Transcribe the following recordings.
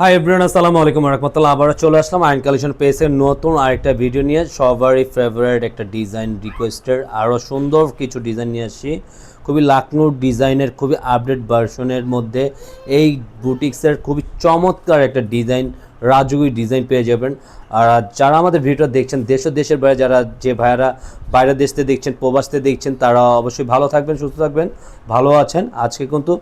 Hi everyone, আসসালামু আলাইকুম ওয়া রাহমাতুল্লাহ। আবার চলে আসলাম আয়ন কালেকশন পেজে নতুন আরেকটা ভিডিও নিয়ে। সবারই ফেভারিট একটা ডিজাইন রিকোয়েস্টের আরও সুন্দর কিছু ডিজাইন নিয়ে আসছি। খুবই লাকনোর ডিজাইনের খুবই আপডেট ভার্সনের মধ্যে এই বুটিক্সের খুবই চমৎকার একটা ডিজাইন, রাজুকি ডিজাইন পেয়ে যাবেন। আর যারা আমাদের ভিডিওটা দেখছেন দেশ ও দেশের বাইরে, যারা যে ভাইয়ারা বাইরের দেশ থেকে দেখছেন, প্রবাসতে দেখছেন, তারা অবশ্যই ভালো থাকবেন, সুস্থ থাকবেন, ভালো আছেন। আজকে কিন্তু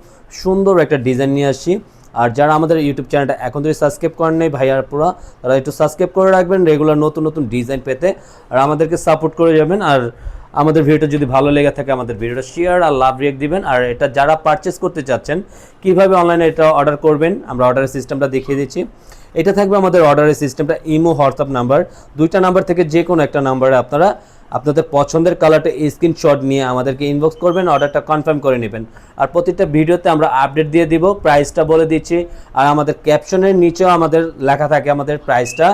সুন্দর একটা ডিজাইন নিয়ে আসছি। আর যারা আমাদের ইউটিউব চ্যানেলটা এখন যদি সাবস্ক্রাইব করেন নাই ভাইয়ার পুরা, তারা একটু সাবস্ক্রাইব করে রাখবেন রেগুলার নতুন নতুন ডিজাইন পেতে, আর আমাদেরকে সাপোর্ট করে যাবেন। আর আমাদের ভিডিওটা যদি ভালো লেগে থাকে আমাদের ভিডিওটা শেয়ার আর লাভ রিয়েক্ট দিবেন। আর এটা যারা পারচেস করতে চাচ্ছেন কীভাবে অনলাইনে এটা অর্ডার করবেন, আমরা অর্ডারের সিস্টেমটা দেখিয়ে দিচ্ছি। এটা থাকবে আমাদের অর্ডারের সিস্টেমটা, ইমো হোয়াটসঅ্যাপ নাম্বার, দুইটা নাম্বার থেকে যে কোনো একটা নাম্বারে আপনারা আপনাদের পছন্দের কালারটা স্ক্রিনশট নিয়ে আমাদেরকে ইনবক্স করবেন, অর্ডারটা কনফার্ম করে নেবেন। আর প্রতিটা ভিডিওতে আমরা আপডেট দিয়ে দিব, প্রাইসটা বলে দিচ্ছি। আর আমাদের ক্যাপশনের নিচেও আমাদের লেখা থাকে আমাদের প্রাইসটা।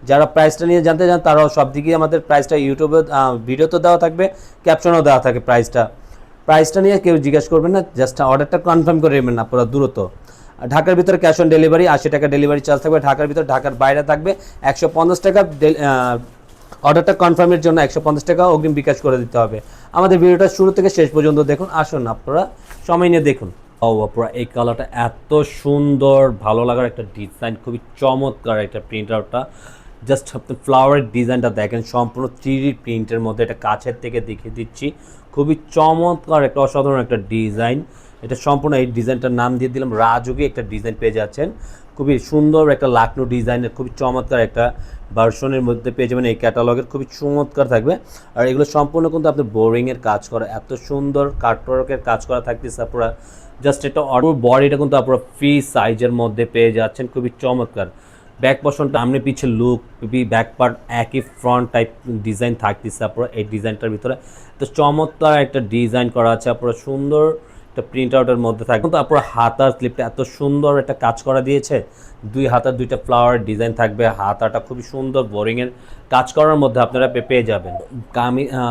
যারা প্রাইসটা নিয়ে জানতে চান তারাও সব দিকেই আমাদের প্রাইসটা ইউটিউবে ভিডিওতে দেওয়া থাকবে, ক্যাপশনেও দেওয়া থাকে প্রাইসটা নিয়ে কেউ জিজ্ঞাসা করবেন না, জাস্ট অর্ডারটা কনফার্ম করে নেবেন আপনারা দ্রুত। ঢাকার ভিতরে ক্যাশ অন ডেলিভারি 80 টাকা ডেলিভারি চার্জ থাকবে ঢাকার ভিতরে, ঢাকার বাইরে থাকবে 150 টাকা। অর্ডারটা কনফার্মের জন্য 150 টাকা অগ্রিম বিকাশ করে দিতে হবে। আমাদের ভিডিওটা শুরু থেকে শেষ পর্যন্ত দেখুন, আসুন আপনারা সময় নিয়ে দেখুন। পুরো এই কালারটা এত সুন্দর, ভালো লাগার একটা ডিজাইন, খুবই চমৎকার একটা প্রিন্ট আউটটা। জাস্ট আপনি ফ্লাওয়ারের ডিজাইনটা দেখেন, সম্পূর্ণ 3D প্রিন্টের মধ্যে, এটা কাছের থেকে দেখিয়ে দিচ্ছি। খুবই চমৎকার একটা অসাধারণ একটা ডিজাইন। এটা সম্পূর্ণ এই ডিজাইনটার নাম দিয়ে দিলাম রাজুকি একটা ডিজাইন পেয়ে যাচ্ছেন। খুবই সুন্দর একটা লাকনো ডিজাইনের খুবই চমৎকার একটা ভার্সনের মধ্যে পেয়ে যাবেন। এই ক্যাটালগের খুবই চমৎকার থাকবে। আর এগুলো সম্পূর্ণ কিন্তু আপনার বোরিংয়ের কাজ করা, এত সুন্দর কাটওয়ার্কের কাজ করা থাকতেছে। আপনারা জাস্ট এটা বডিটা কিন্তু আপনারা ফ্রি সাইজের মধ্যে পেয়ে যাচ্ছেন, খুবই চমৎকার। ব্যাক পোর্শনটা সামনে পিছে লুক, ব্যাক পার্ট একই, ফ্রন্ট টাইপ ডিজাইন থাকতেছে আপনারা এই ডিজাইনটার ভিতরে। তো চমৎকার একটা ডিজাইন করা আছে, আপনারা সুন্দর একটা প্রিন্ট আউটের মধ্যে থাকবে। কিন্তু আপনার হাতার স্লিপটা এত সুন্দর একটা কাজ করা দিয়েছে, দুই হাতার দুইটা ফ্লাওয়ার ডিজাইন থাকবে। হাতাটা খুবই সুন্দর বোরিংয়ের কাজ করার মধ্যে আপনারা পেয়ে যাবেন।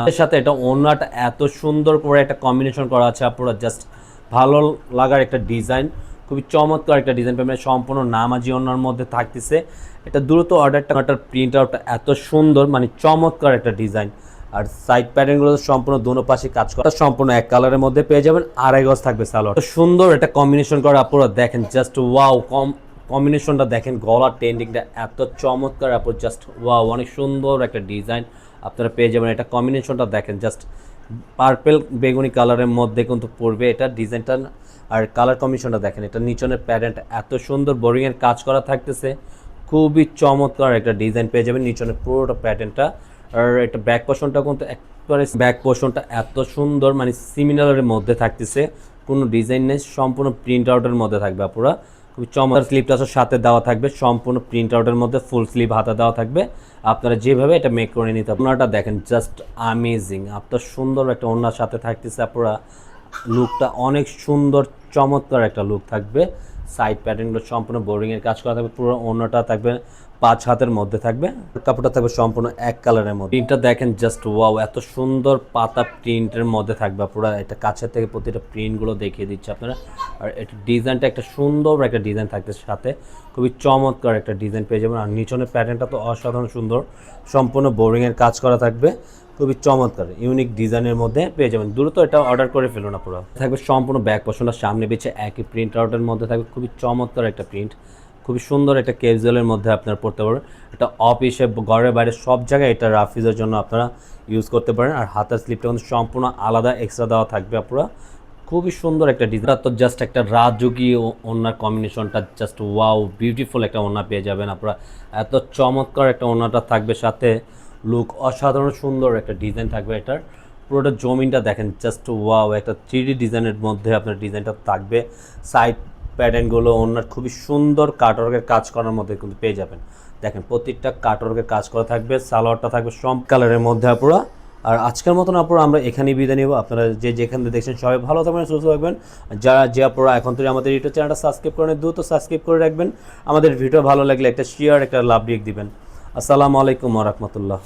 এর সাথে এটা ওড়নাটা এত সুন্দর করে একটা কম্বিনেশন করা আছে, আপনারা জাস্ট ভালো লাগার একটা ডিজাইন, খুবই চমৎকার একটা ডিজাইন পাবেন। সম্পূর্ণ নামাজি ওড়নার মধ্যে থাকতেছে। এটা দ্রুত অর্ডারটার প্রিন্ট আউটটা এত সুন্দর, মানে চমৎকার একটা ডিজাইন। আর সাইড প্যাটার্নগুলো সম্পূর্ণ দোনো পাশে কাজ করা, সম্পূর্ণ এক কালারের মধ্যে পেয়ে যাবেন। 2.5 গজ থাকবে সালোয়ার। সুন্দর একটা কম্বিনেশন করা, আপনারা দেখেন জাস্ট ওয়াও। কম্বিনেশনটা দেখেন, গলার টেন্ডিংটা এত চমৎকার, আপনার জাস্ট ওয়াও, অনেক সুন্দর একটা ডিজাইন আপনারা পেয়ে যাবেন। এটা কম্বিনেশনটা দেখেন, জাস্ট পার্পেল বেগুনি কালারের মধ্যে কিন্তু পড়বে এটা ডিজাইনটা। আর কালার কম্বিনেশনটা দেখেন, এটা নিচনের প্যাটার্নটা এত সুন্দর বোরিংয়ের কাজ করা থাকতেছে, খুবই চমৎকার একটা ডিজাইন পেয়ে যাবেন নিচনের পুরোটা প্যাটার্নটা। আর এটা ব্যাক পোর্শনটা কিন্তু একবারে, ব্যাক পোর্শনটা এত সুন্দর, মানে সিমিলারের মধ্যে থাকতেছে, কোনো ডিজাইন নেই, সম্পূর্ণ প্রিন্ট আউটের মধ্যে থাকবে। আপনারা খুবই চমৎকার। স্লিপটা সাথে দেওয়া থাকবে, সম্পূর্ণ প্রিন্ট আউটের মধ্যে ফুল স্লিভ হাতা দেওয়া থাকবে। আপনারা যেভাবে এটা মেক করে নিতে হবে। ওনাটা দেখেন জাস্ট আমেজিং, আপনার সুন্দর একটা ওনার সাথে থাকতেছে। আপনারা লুকটা অনেক সুন্দর, চমৎকার একটা লুক থাকবে। সাইড প্যাটার্নগুলো সম্পূর্ণ বোরিংয়ের কাজ করা থাকবে। পুরো ওড়নাটা থাকবে 5 হাতের মধ্যে থাকবে, কাপড়টা থাকবে সম্পূর্ণ এক কালারের মধ্যে। প্রিন্টটা দেখেন জাস্ট ওয়াও, এত সুন্দর পাতা প্রিন্টের মধ্যে থাকবে। পুরো এটা কাছের থেকে প্রতিটা প্রিন্টগুলো দেখিয়ে দিচ্ছে আপনারা। আর এটা ডিজাইনটা একটা সুন্দর একটা ডিজাইন থাকবে সাথে, খুবই চমৎকার একটা ডিজাইন পেয়ে যাবেন। আর নিচনের প্যাটার্নটা তো অসাধারণ সুন্দর, সম্পূর্ণ বোরিংয়ের কাজ করা থাকবে, খুবই চমৎকার ইউনিক ডিজাইনের মধ্যে পেয়ে যাবেন। দ্রুত এটা অর্ডার করে ফেলুন। পুরো থাকবে সম্পূর্ণ ব্যাক পোর্শনটা সামনে পিছে একই প্রিন্ট আউটের মধ্যে থাকবে, খুবই চমৎকার একটা প্রিন্ট, খুবই সুন্দর একটা ক্যাজুয়ালের মধ্যে আপনারা পড়তে পারেন। এটা অফিসে, ঘরের বাইরে সব জায়গায় এটা রাফিজের জন্য আপনারা ইউজ করতে পারেন। আর হাতের স্লিপটা কিন্তু সম্পূর্ণ আলাদা এক্সট্রা দেওয়া থাকবে। আপনারা খুবই সুন্দর একটা ডিজাইন, তো জাস্ট একটা রাজুকি ওড়নার কম্বিনেশনটা জাস্ট ওয়াও, বিউটিফুল একটা ওড়না পেয়ে যাবেন আপনারা। এত চমৎকার একটা ওড়নাটা থাকবে সাথে, লুক অসাধারণ সুন্দর একটা ডিজাইন থাকবে এটার। পুরোটা জমিনটা দেখেন জাস্ট ওয়াও, একটা 3D ডিজাইনের মধ্যে আপনার ডিজাইনটা থাকবে। সাইড প্যাটার্নগুলো ওনার খুবই সুন্দর কাটওয়ার্কের কাজ করার মধ্যে কিন্তু পেয়ে যাবেন। দেখেন প্রত্যেকটা কাটওয়ার্কের কাজ করা থাকবে, সালোয়ারটা থাকবে সব কালারের মধ্যে আপনারা। আর আজকের মতন আপনারা আমরা এখানেই বিদায় নেব। আপনারা যে যেখান থেকে দেখছেন সবাই ভালো থাকবেন, সুস্থ থাকবেন। যারা যে আপনারা এখন থেকে আমাদের ইউটিউব চ্যানেলটা সাবস্ক্রাইব করেন, দ্রুত সাবস্ক্রাইব করে রাখবেন। আমাদের ভিডিও ভালো লাগলে একটা শেয়ার, একটা লাভ রিয়েক্ট দিবেন। আসসালামু আলাইকুম ওয়া রাহমাতুল্লাহ।